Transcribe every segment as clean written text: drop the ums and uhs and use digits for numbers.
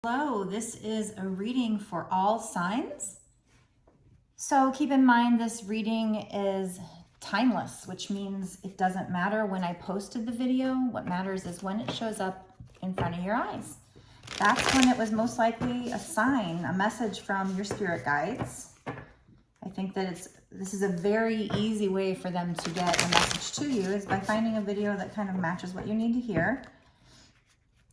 Hello, this is a reading for all signs. So keep in mind this reading is timeless, which means it doesn't matter when I posted the video. What matters is when it shows up in front of your eyes. That's when it was most likely a sign, a message from your spirit guides. I think that this is a very easy way for them to get a message to you is by finding a video that kind of matches what you need to hear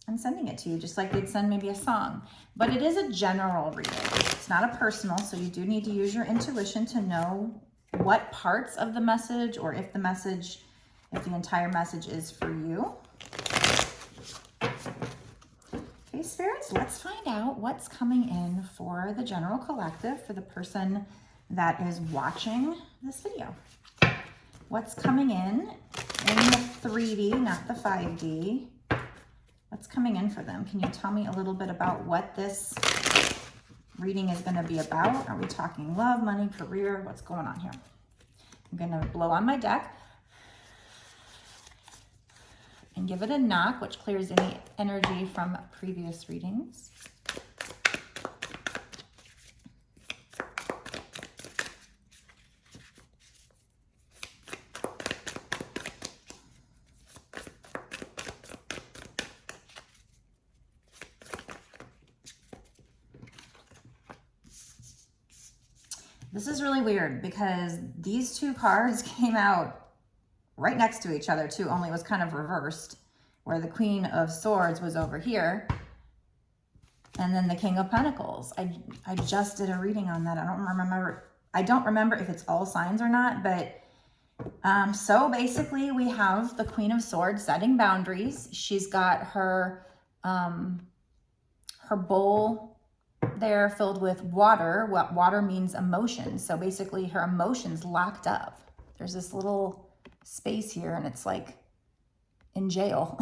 and sending it to you, just like they'd send maybe a song. But it is a general reading. It's not a personal, so you do need to use your intuition to know what parts of the message, or if the entire message is for you. Okay, spirits, let's find out what's coming in for the general collective, for the person that is watching this video. What's coming in the 3D, not the 5D. What's coming in for them? Can you tell me a little bit about what this reading is going to be about? Are we talking love, money, career? What's going on here? I'm going to blow on my deck and give it a knock, which clears any energy from previous readings. This is really weird because these two cards came out right next to each other too, only it was kind of reversed, where the Queen of Swords was over here and then the King of Pentacles. I just did a reading on that. I don't remember if it's all signs or not, but so basically we have the Queen of Swords setting boundaries. She's got her bowl there filled with water. What water means emotions. So basically her emotions locked up. There's this little space here and it's like in jail.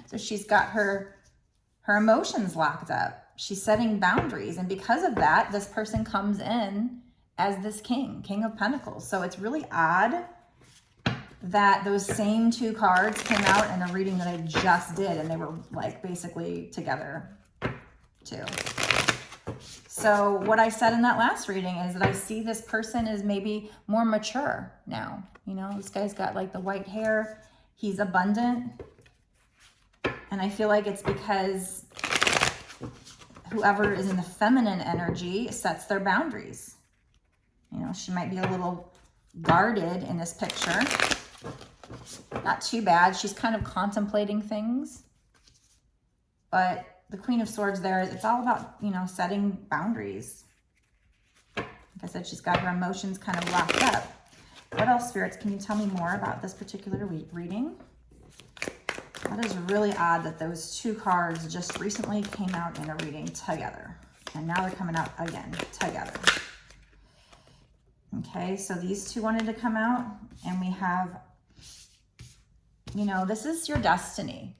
So she's got her emotions locked up. She's setting boundaries. And because of that, this person comes in as this King of Pentacles. So it's really odd that those same two cards came out in a reading that I just did, and they were like basically together too. So what I said in that last reading is that I see this person is maybe more mature now. You know, this guy's got like the white hair. He's abundant. And I feel like it's because whoever is in the feminine energy sets their boundaries. You know, she might be a little guarded in this picture. Not too bad. She's kind of contemplating things. But the Queen of Swords there, it's all about, you know, setting boundaries. Like I said, she's got her emotions kind of locked up. What else, spirits, can you tell me more about this particular reading? That is really odd that those two cards just recently came out in a reading together. And now they're coming out again together. Okay, so these two wanted to come out, and we have, you know, this is your destiny.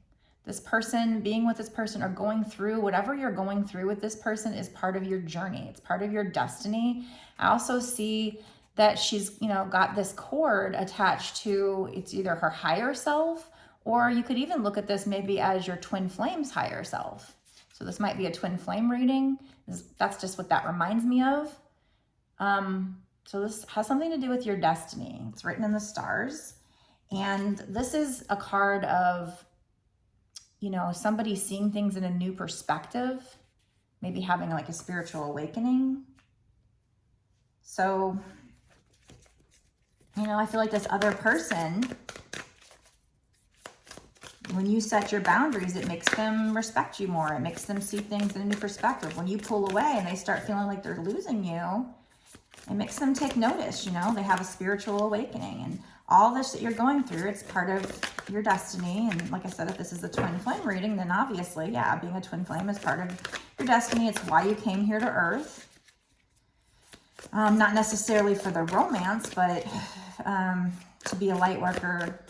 This person, being with this person, or going through whatever you're going through with this person is part of your journey. It's part of your destiny. I also see that she's, you know, got this cord attached to, it's either her higher self, or you could even look at this maybe as your twin flame's higher self. So this might be a twin flame reading. That's just what that reminds me of. So this has something to do with your destiny. It's written in the stars. And this is a card of, you know, somebody seeing things in a new perspective, maybe having like a spiritual awakening. So, you know, I feel like this other person, when you set your boundaries, it makes them respect you more. It makes them see things in a new perspective. When you pull away and they start feeling like they're losing you, it makes them take notice, you know, they have a spiritual awakening. And all this that you're going through, it's part of your destiny. And like I said, if this is a twin flame reading, then obviously, yeah, being a twin flame is part of your destiny. It's why you came here to Earth. Not necessarily for the romance, but to be a light worker,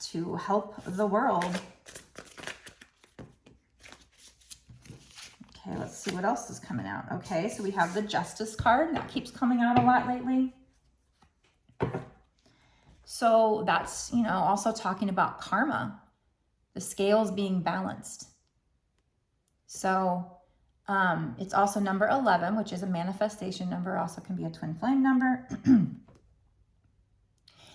to help the world. Okay, let's see what else is coming out. Okay, so we have the Justice card. That keeps coming out a lot lately. So that's, you know, also talking about karma, the scales being balanced. So it's also number 11, which is a manifestation number, also can be a twin flame number.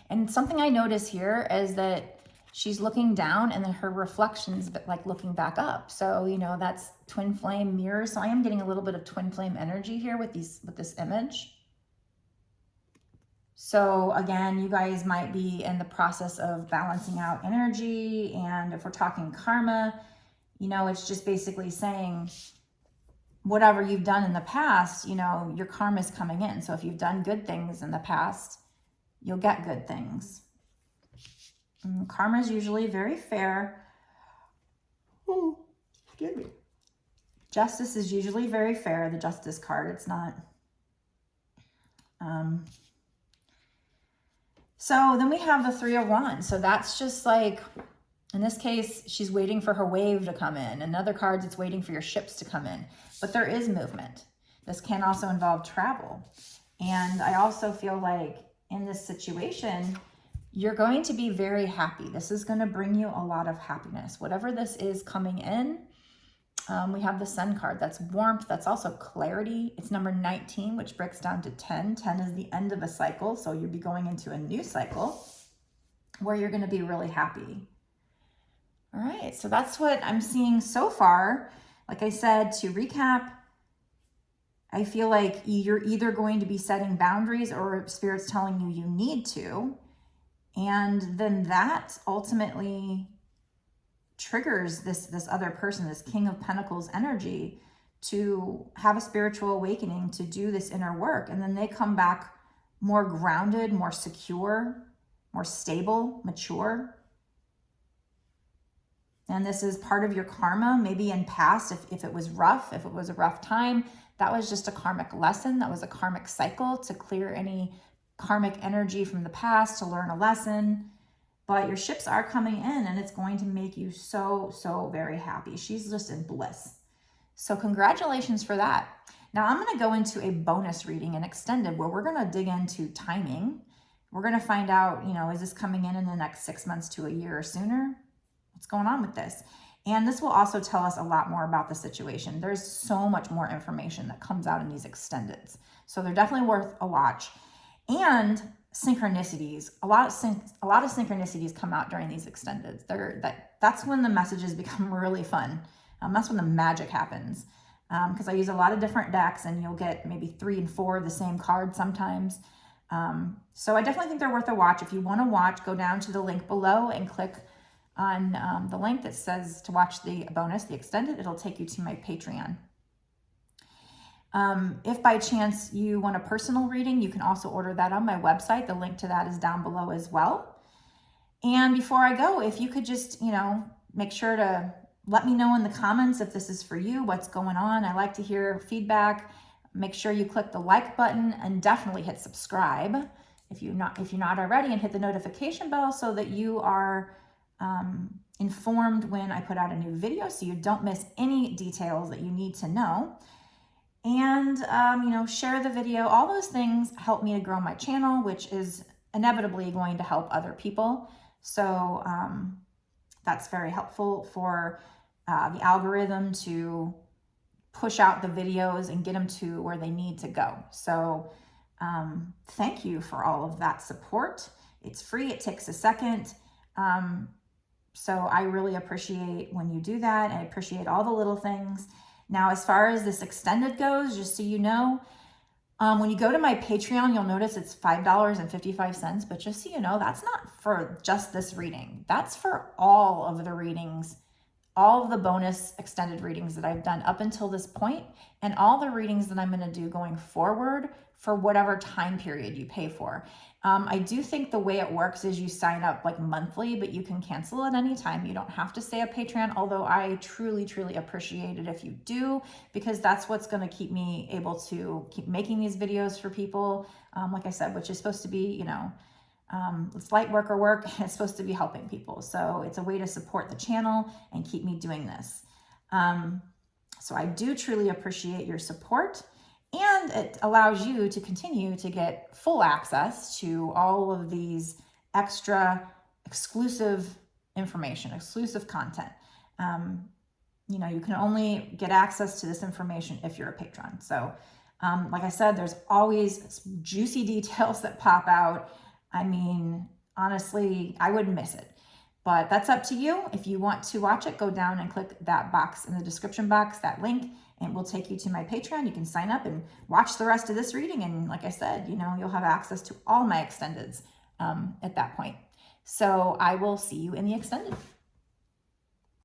And something I notice here is that she's looking down and then her reflection's like looking back up. So, you know, that's twin flame mirrors. So I am getting a little bit of twin flame energy here with this image. So again, you guys might be in the process of balancing out energy. And if we're talking karma, you know, it's just basically saying whatever you've done in the past, you know, your karma is coming in. So if you've done good things in the past, you'll get good things. Karma is usually very fair. Oh, excuse me. Justice is usually very fair, the Justice card. It's not. So then we have the Three of Wands. So that's just like, in this case, she's waiting for her wave to come in. In other cards, it's waiting for your ships to come in. But there is movement. This can also involve travel. And I also feel like in this situation, you're going to be very happy. This is going to bring you a lot of happiness. Whatever this is coming in, we have the Sun card. That's warmth. That's also clarity. It's number 19, which breaks down to 10. 10 is the end of a cycle. So you'll be going into a new cycle where you're going to be really happy. All right. So that's what I'm seeing so far. Like I said, to recap, I feel like you're either going to be setting boundaries or Spirit's telling you you need to. And then that ultimately triggers this other person, this King of Pentacles energy, to have a spiritual awakening, to do this inner work. And then they come back more grounded, more secure, more stable, mature. And this is part of your karma. Maybe in past, if it was rough, if it was a rough time, that was just a karmic lesson. That was a karmic cycle to clear any karmic energy from the past, to learn a lesson. But your ships are coming in and it's going to make you so, so very happy. She's just in bliss. So congratulations for that. Now I'm going to go into a bonus reading, an extended, where we're going to dig into timing. We're going to find out, you know, is this coming in the next 6 months to a year or sooner? What's going on with this? And this will also tell us a lot more about the situation. There's so much more information that comes out in these extendeds. So they're definitely worth a watch. And synchronicities, a lot of synchronicities come out during these extendeds. That's when the messages become really fun. That's when the magic happens. Because I use a lot of different decks and you'll get maybe 3 and 4 of the same card sometimes. So I definitely think they're worth a watch. If you want to watch, go down to the link below and click on the link that says to watch the bonus, the extended. It'll take you to my Patreon. If by chance you want a personal reading, you can also order that on my website. The link to that is down below as well. And before I go, if you could just, you know, make sure to let me know in the comments if this is for you, what's going on. I like to hear feedback. Make sure you click the like button and definitely hit subscribe if you're not already, and hit the notification bell so that you are informed when I put out a new video, so you don't miss any details that you need to know. And, you know, share the video. All those things help me to grow my channel, which is inevitably going to help other people. So that's very helpful for the algorithm to push out the videos and get them to where they need to go. So thank you for all of that support. It's free. It takes a second. So I really appreciate when you do that. I appreciate all the little things. Now, as far as this extended goes, just so you know, when you go to my Patreon, you'll notice it's $5.55. But just so you know, that's not for just this reading. That's for all of the readings, all of the bonus extended readings that I've done up until this point, and all the readings that I'm going to do going forward for whatever time period you pay for. I do think the way it works is you sign up like monthly, but you can cancel at any time. You don't have to stay a Patreon, although I truly, truly appreciate it if you do, because that's what's going to keep me able to keep making these videos for people, like I said, which is supposed to be, you know, it's light work or work, and it's supposed to be helping people. So it's a way to support the channel and keep me doing this. So I do truly appreciate your support. And it allows you to continue to get full access to all of these extra exclusive information, exclusive content. you know, you can only get access to this information if you're a patron. So like I said, there's always juicy details that pop out. I mean, honestly, I wouldn't miss it. But that's up to you. If you want to watch it, go down and click that box in the description box, that link, and it will take you to my Patreon. You can sign up and watch the rest of this reading. And like I said, you know, you'll have access to all my extendeds at that point. So I will see you in the extended.